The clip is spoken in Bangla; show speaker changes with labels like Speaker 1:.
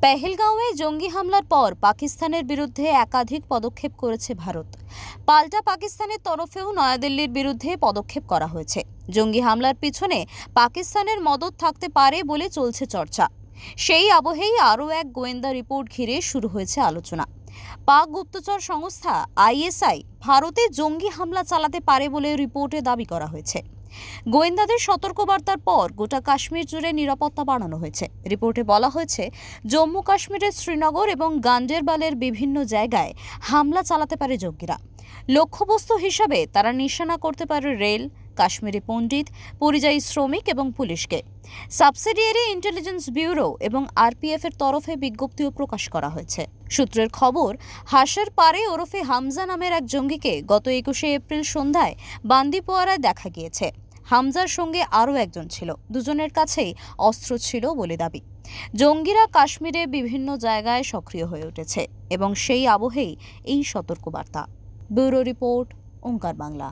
Speaker 1: পেহেলগাঁওয়ে জঙ্গি হামলার পর পাকিস্তানের বিরুদ্ধে একাধিক পদক্ষেপ করেছে ভারত। পাল্টা পাকিস্তানের তরফেও নয়াদিল্লির বিরুদ্ধে পদক্ষেপ করা হয়েছে। জঙ্গি হামলার পিছনে পাকিস্তানের মদদ থাকতে পারে বলে চলছে চর্চা। সেই আবহেই আরও এক গোয়েন্দা রিপোর্ট ঘিরে শুরু হয়েছে আলোচনা। পাক গুপ্তচর সংস্থা আইএসআই ভারতে জঙ্গি হামলা চালাতে পারে বলে রিপোর্টে দাবি করা হয়েছে। গোয়েন্দাদের সতর্কবার্তার পর গোটা কাশ্মীর জুড়ে নিরাপত্তা বাড়ানো হয়েছে। রিপোর্টে বলা হয়েছে, জম্মু কাশ্মীরের শ্রীনগর এবং গান্ডেরবালের বিভিন্ন জায়গায় হামলা চালাতে পারে জঙ্গিরা। লক্ষ্যবস্তু হিসাবে তারা নিশানা করতে পারে রেল, কাশ্মীরি পণ্ডিত, পরিযায়ী শ্রমিক এবং পুলিশকে। সাবসিডিয়ারি ইন্টেলিজেন্স ব্যুরো এবং আরপিএফ এর তরফে বিজ্ঞপ্তিও প্রকাশ করা হয়েছে। সূত্রের খবর, হাসার পারে ওরফে হামজা নামের এক জঙ্গিকে গত 21শে এপ্রিল সন্ধ্যায় বান্দিপোয়ারায় দেখা গিয়েছে। হামজার সঙ্গে আরও একজন ছিল। দুজনের কাছেই অস্ত্র ছিল বলে দাবি। জঙ্গিরা কাশ্মীরে বিভিন্ন জায়গায় সক্রিয় হয়ে উঠেছে এবং সেই আবহেই এই সতর্কবার্তা। ব্যুরো রিপোর্ট, ওঙ্কার বাংলা।